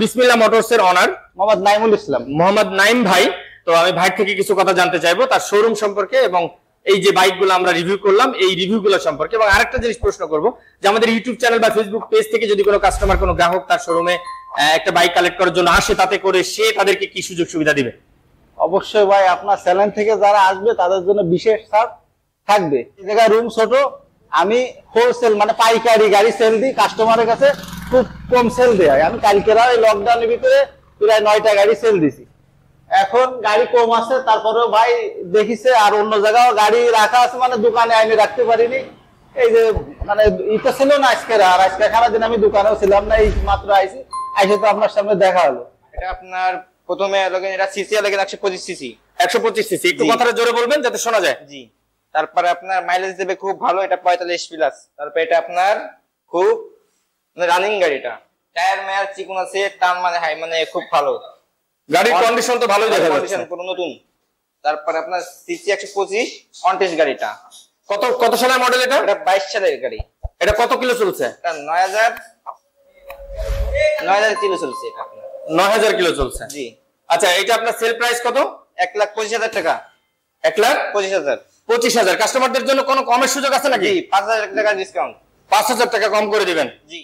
বিসমিল্লাহ মোটরস এর অনার মোহাম্মদ নাইমুল ইসলাম। মোহাম্মদ নাইম ভাই। তো আমি ভাই থেকে কিছু কথা জানতে চাইবো তার শোরুম সম্পর্কে এবং এই যে বাইকগুলো আমরা রিভিউ করলাম এই রিভিউগুলো সম্পর্কে, এবং আরেকটা জিনিস প্রশ্ন করব যে আমাদের ইউটিউব চ্যানেল বা ফেসবুক পেজ থেকে যদি কোনো কাস্টমার কোনো গ্রাহক তার শোরুমে একটা বাইক কালেক্ট করার জন্য আসে, তাতে করে সে তাদেরকে কি সুযোগ সুবিধা দিবে? অবশ্যই ভাই, আপনার চ্যানেল থেকে যারা আসবে তাদের জন্য বিশেষ ছাড় থাকবে। এই জায়গায় রুম ছোট, আমি হোলসেল মানে পাইকারি গাড়ি সেল দিই কাস্টমারের কাছে, খুব কম সেল দেয়। আমি কালকেরা এই লকডাউনের ভিতরে প্রায় 9টা গাড়ি সেল দিছি। এখন গাড়ি কম আছে, তারপরেও ভাই দেখিছে আর অন্য জায়গাও গাড়ি রাখা আছে, মানে দোকানে আমি রাখতে পারিনি। এই যে মানে এটা ছিল না আজকে, আর আজকে সারাদিন আমি দোকানেও ছিলাম না, এই মাত্র আইছি, আইসে তো আপনার সামনে দেখা হলো। এটা আপনার প্রথমে এটা সিসি লাগে 125 সিসি। 125 সিসি, একটু কথাটা জোরে বলবেন যাতে শোনা যায়। জি। তারপরে আপনার মাইলেজ দেবে খুব ভালো, এটা 45 প্লাস। তারপরে এটা আপনার খুব রানিং গাড়িটা, টায়ার মেয়ার চিকন আছে, টার্ম মানে হাই, মানে খুব ভালো গাড়ির কন্ডিশন তো ভালোই দেখা যাচ্ছে, কন্ডিশন পুরো নতুন। তারপরে আপনার সিসি 125 অন টেস্ট গাড়িটা। কত সালের মডেল এটা? এটা 22 সালের গাড়ি। এটা কত কিলো চলছে? এটা 9000 কিলো চলছে এটা আপনার। 9000 কিলো চলছে। জি। আচ্ছা, এটা আপনার সেল প্রাইস কত? 1,25,000 টাকা। 1,25,000। 25,000 কাস্টমারদের জন্য কোনো কমের সুযোগ আছে নাকি? জি, 5,000 টাকা ডিসকাউন্ট। 5,000 টাকা কম করে দিবেন। জি।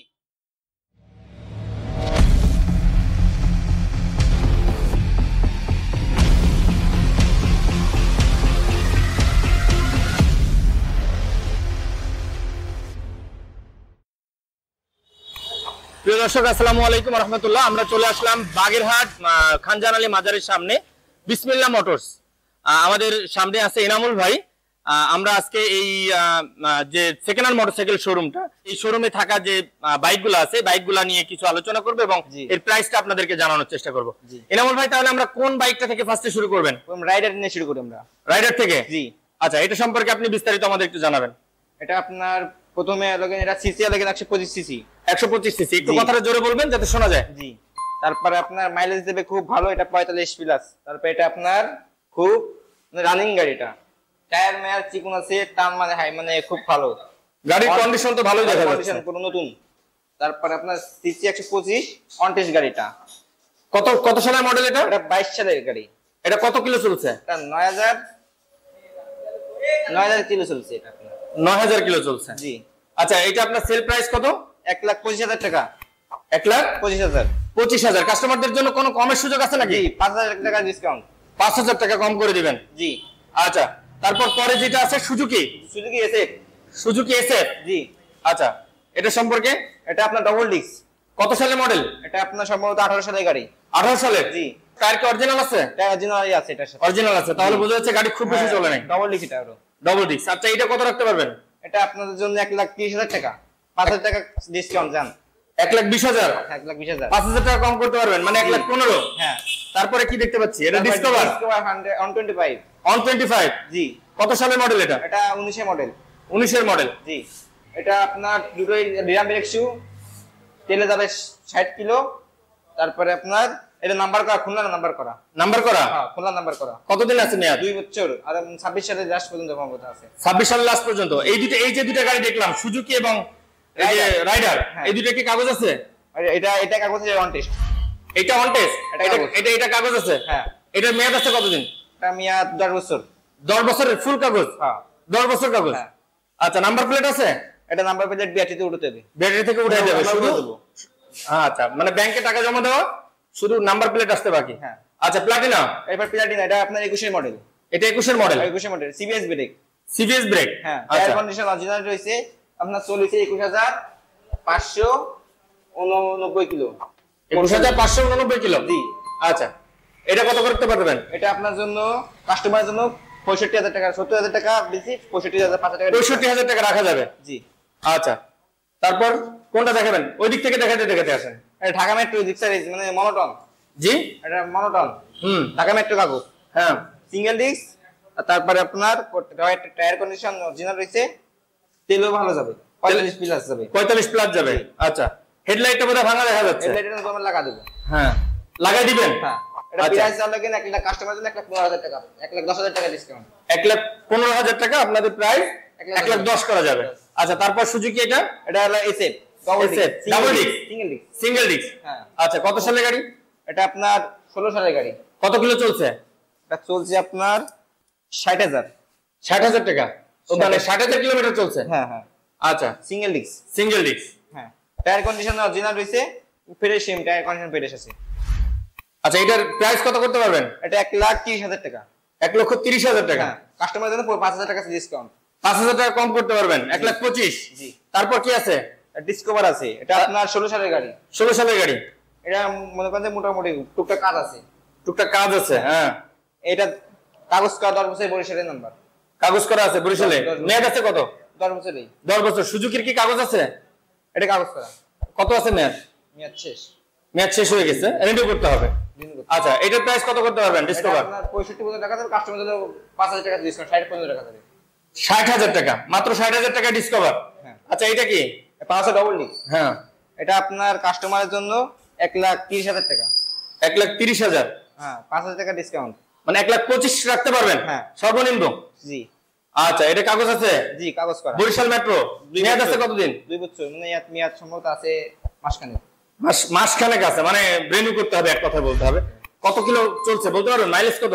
প্রিয় দর্শক, আসসালামু আলাইকুম রহমতুল্লাহ। আমরা চলে আসলাম বাগেরহাট খানজান আলী মাজারের সামনে, বিসমিল্লাহ মোটরস। আমাদের সামনে আছে এনামুল ভাই। আমরা আজকে এই যে সেকেন্ড হ্যান্ড মোটরসাইকেল শোরুমটা, এই শোরুমে থাকা যে বাইকগুলো আছে বাইকগুলো নিয়ে কিছু আলোচনা করবো এবং এর প্রাইসটা আপনাদেরকে জানানোর চেষ্টা করবো। এনামুল ভাই, তাহলে আমরা কোন বাইকটা থেকে ফার্স্টে শুরু করবেন? রাইডার নিয়ে শুরু করি আমরা। রাইডার থেকে? জি। আচ্ছা, এটা সম্পর্কে আপনি বিস্তারিত আমাদের একটু জানাবেন। এটা আপনার প্রথমে এটা সিসি লাগে 125 সিসি। 125 সিসি, একটু কথাটা জোরে বলবেন যাতে শোনা যায়। জি। তারপরে আপনার মাইলেজ দেবে খুব ভালো, এটা 45 প্লাস। তারপরে এটা আপনার খুব রানিং গাড়িটা, টায়ার মেয়ার চিকন আছে, টার্ম মানে হাই, মানে খুব ভালো গাড়ির কন্ডিশন তো ভালোই দেখা যাচ্ছে, কন্ডিশন পুরো নতুন। তারপরে আপনার সিসি 125 অন টেস্ট গাড়িটা। কত সালের মডেল এটা? এটা 22 সালের গাড়ি। এটা কত কিলো চলছে? এটা 9000 কিলো চলছে এটা আপনার। 9000 কিলো চলছে। জি। আচ্ছা, এটা আপনার সেল প্রাইস কত? 1,25,000 টাকা। 1,25,000। 25,000 কাস্টমারদের জন্য কোনো কমের সুযোগ আছে নাকি? জি, 5,000 টাকা ডিসকাউন্ট। 5,000 টাকা কম করে দিবেন। জি। আচ্ছা, তারপর পরে যেটা আছে সুজুকি এসএফ। Suzuki SF. জি। আচ্ছা, এটা সম্পর্কে? এটা আপনার ডবল ডিস্ক। কত সালের মডেল? এটা আপনার সম্ভবত 18 সালের গাড়ি। 18 সালের? জি। টায়ার কি অরিজিনাল আছে? এটা অরিজিনালই আছে, এটা অরিজিনাল আছে, তাহলে বোঝা যাচ্ছে গাড়ি খুব বেশি চলে নাই। ডবল ডিস্ক এটা আরো। Double disc. আচ্ছা, এটা কত রাখতে পারবেন? এটা আপনাদের জন্য 1,30,000 টাকা। 5,000 টাকা ডিসকাউন্ট যান। 1,20,000। 1,20,000। 5,000 টাকা কম করতে পারবেন, মানে 1,15,000। হ্যাঁ। তারপরে কি দেখতে পাচ্ছি? এটা ডিসকভার 125। 125। জি। কত সালের মডেল এটা? এটা 19 মডেল। 19 এর মডেল। জি। এটা আপনার দুটোই ডিরাম ব্রেক শু, তেলে যাবে 60 কিলো। তারপরে আপনার এটা নাম্বার করা, খুলনা নাম্বার করা। নাম্বার করা? হ্যাঁ, খুলনা নাম্বার করা। কতদিন আছে মেয়াদ? 2 বছর। আর 26 সালের লাস্ট পর্যন্ত ক্ষমতা আছে। 26 সালের লাস্ট পর্যন্ত। এই যে দুটো গাড়ি দেখলাম, সুজুকি এবং এই যে রাইডার, এই দুটো কি কাগজ আছে? আর এটা কাগজ অন টেস্ট। এটা অন টেস্ট? এটা কাগজ আছে? হ্যাঁ। এটার মেয়াদ আছে কতদিন? এটা মেয়াদ 10 বছর। 10 বছরের ফুল কাগজ? হ্যাঁ। 10 বছর কাগজ। হ্যাঁ। আচ্ছা, নাম্বার প্লেট আছে? এটা নাম্বার প্লেট ব্যাটারিতে উঠতে হবে। ব্যাটারি থেকে উঠে যাবে শুধু? দেব। আচ্ছা, মানে ব্যাংকে টাকা জমা দেওয়া, শুধু নাম্বার প্লেট আসতে বাকি। হ্যাঁ। আচ্ছা, প্লাটিনা? এবার প্লাটিনা, এটা আপনার 21 এর মডেল। এটা 21 এর মডেল? 21 এর model, CBS brake. CBS brake? হ্যাঁ। আচ্ছা। টায়ার কন্ডিশন অরিজিনাল রয়েছে। আপনার চলেছে 21,589 কিলো। 21,589 কিলো? জি। আচ্ছা, এটা কত করতে পারবেন? এটা আপনার জন্য কাস্টমারের জন্য 65,000 টাকা, 70,000 টাকা বেশি, 65,000 টাকা। 65,000 টাকা রাখা যাবে? জি। আচ্ছা, তারপর কোনটা দেখাবেন? ওই দিক থেকে দেখাতে আসেন। এটা ঢাকা মেট্রো ডিক্সারিজ, মানে মনোটন। জি। এটা মনোটন। ঢাকা মেট্রো কাগজ। হ্যাঁ। Single disc. আর তারপরে আপনার টায়ার কন্ডিশন অরিজিনাল রয়েছে, তেলও ভালো যাবে, 45 প্লাস যাবে। 45 প্লাস যাবে। আচ্ছা, হেডলাইটটা বোধহয় ভাঙা দেখা যাচ্ছে। হেডলাইটের জন্য লাগা দেব। হ্যাঁ, লাগাই দিবেন? হ্যাঁ। এটা প্রাইস জানলে কিনা একটা কাস্টমারের জন্য 1,15,000 টাকা, 1,10,000 টাকা ডিসকাউন্ট। 1,15,000 টাকা আপনাদের প্রাইস 1,10,000 করা যাবে। আচ্ছা, তারপর সুজুকি এটা হলো SF SF, double disc, single disc. Single disc. হ্যাঁ। আচ্ছা, কত সালের গাড়ি? এটা আপনার 16 সালের গাড়ি। কত কিলো চলছে? এটা চলছে আপনার 60,000। 60,000 টাকা। তো মানে 60,000 কিলোমিটার চলছে। হ্যাঁ হ্যাঁ, আচ্ছা, সিঙ্গেল ডিস্ক। Single disc. হ্যাঁ, টায়ার কন্ডিশন অরিজিনাল রয়েছে, ফ্রেশ সিম টায়ার কন্ডিশন ফ্রেশ আছে। আচ্ছা, এটার প্রাইস কত করতে পারবেন? এটা 1,30,000 টাকা। 1,30,000 টাকা। হ্যাঁ, কাস্টমারের জন্য 5,000 টাকা ডিসকাউন্ট। 5,000 টাকা কম করতে পারবেন। 1,25,000। জি। তারপর কি আছে? ডিসকভার আছে, এটা আপনার 16 সালের গাড়ি। 16 সালের গাড়ি। এটা মনে করেন যে মোটামুটি টুকটাক কাজ আছে। টুকটাক কাজ আছে। হ্যাঁ, এটা কাগজ করা 10 বছরের বরিশালের নাম্বার। কাগজ করা আছে বরিশালে। 10 বছর। মেয়াদ আছে কত? 10 বছরেই। 10 বছর। সুজুকির কি কাগজ আছে? এটা কাগজ করা, কত আছে মেয়াদ? মেয়াদ শেষ। মেয়াদ শেষ হয়ে গেছে, রিনিউ করতে হবে। আচ্ছা, এটার প্রাইস কত করতে পারবেন? ডিসকভার আপনার 65,000 টাকা দেবে, কাস্টমারের জন্য 5,000 টাকা ডিসকাউন্ট, 60,000 টাকা দেবে। 60,000 টাকা, মাত্র 60,000 টাকা ডিসকভার। হ্যাঁ। আচ্ছা, এটা কি? 500 ডাবল ডিস্ক। হ্যাঁ, এটা আপনার কাস্টমারের জন্য 1,30,000 টাকা। 1,30,000। হ্যাঁ, 5,000 টাকা ডিসকাউন্ট। মানে 1,25,000 রাখতে পারবেন। হ্যাঁ। সর্বনিম্ন। জি আচ্ছা, এটা কাগজ আছে? জি, কাগজ করা। বরিশাল মেট্রো। 2 মেয়াদ আছে বছর। কতদিন? 2 বছর, মানে মেয়াদ সম্ভবত আছে মাসখানেক। মাসখানেক আছে, মানে রিনিউ করতে হবে, এক কথা বলতে হবে। কত কিলো চলছে বলতে পারবেন? মাইলেজ কত?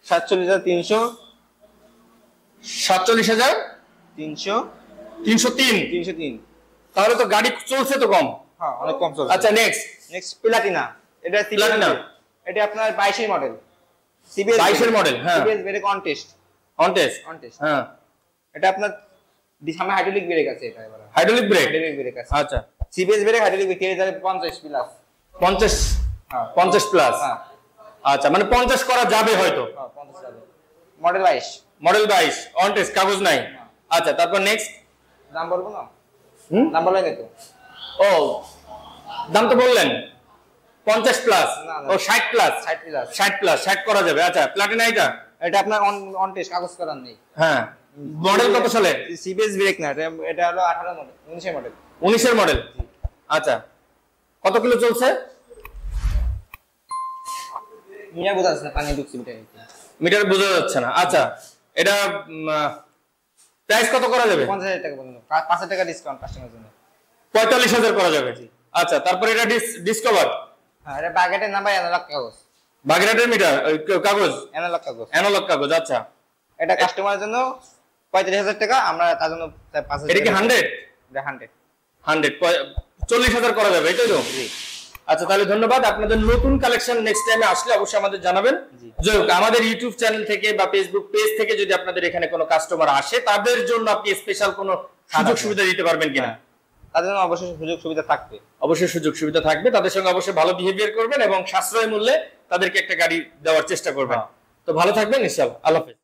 47,300। 47,000। 300। 303। 303। তাহলে তো গাড়ি চলছে তো কম। হ্যাঁ, অনেক কম চলছে। আচ্ছা, নেক্সট। Next Platina. এটা প্লাটিনা। এটা আপনার 22 এর মডেল। সিবিএস 22 এর মডেল। হ্যাঁ, CBS brake on test. On test. On test. হ্যাঁ, এটা আপনার সামনে হাইড্রোলিক ব্রেক আছে, এটা এবারে হাইড্রোলিক ব্রেক। হাইড্রোলিক ব্রেক আছে। আচ্ছা, CBS brake hydraulic break 50 plus. 50। হ্যাঁ 50 প্লাস। হ্যাঁ আচ্ছা, মানে 50 করা যাবে হয়তো। 50 যাবে। মডেল 22। মডেল 22, অনটেস্ট, কাগজ নাই। আচ্ছা, তারপর নেক্সট। দাম বলবো না? হুম, দাম বলাই নাই তো। ও, দাম তো বললেন 50 প্লাস। না, না। ও 60 প্লাস। 60 প্লাস। 60 প্লাস, 60 করা যাবে। আচ্ছা, প্লাটিনা এটা? এটা আপনার অন টেস্ট, কাগজ করার নেই। হ্যাঁ, মডেল কত সালে? সিবিএস ব্রেক না, এটা হলো 18 মডেল, 19 এর মডেল। 19 এর মডেল। আচ্ছা, কত কিলো চলছে? মিয়া বোঝা যাচ্ছে না, পানি ঢুকছে মিটারে। মিটার বোঝা যাচ্ছে না। আচ্ছা, এটা প্রাইস কত করা যাবে? 50,000 টাকা পর্যন্ত, 5,000 টাকা ডিসকাউন্ট কাস্টমারের জন্য। 45,000 করা যাবে। আচ্ছা, তারপর এটা ডিসকভার। হ্যাঁ, এটা বাগেটের নাম্বার অ্যানালগ কাগজ। বাগেরহাটের মিটার কাগজ, অ্যানালগ কাগজ। অ্যানালগ কাগজ। আচ্ছা, এটা কাস্টমারের জন্য 35,000 টাকা, আমরা তার জন্য 5,000 এটা কি 100? এটা 100। 40,000 করা যাবে, এটাই তো? জি। আচ্ছা, তাহলে ধন্যবাদ। আপনাদের নতুন কালেকশন নেক্সট টাইমে আসলে অবশ্যই আমাদের জানাবেন। জি। যাই হোক, আমাদের ইউটিউব চ্যানেল থেকে বা ফেসবুক পেজ থেকে যদি আপনাদের এখানে কোনো কাস্টমার আসে, তাদের জন্য আপনি স্পেশাল কোনো সুযোগ সুবিধা দিতে পারবেন কিনা? হ্যাঁ, তাদের জন্য অবশ্যই সুযোগ সুবিধা থাকবে। অবশ্যই সুযোগ সুবিধা থাকবে। তাদের সঙ্গে অবশ্যই ভালো বিহেভিয়ার করবেন এবং সাশ্রয় মূল্যে তাদেরকে একটা গাড়ি দেওয়ার চেষ্টা করবেন। তো ভালো থাকবেন ইনশাআল্লাহ। আল্লাহ হাফেজ।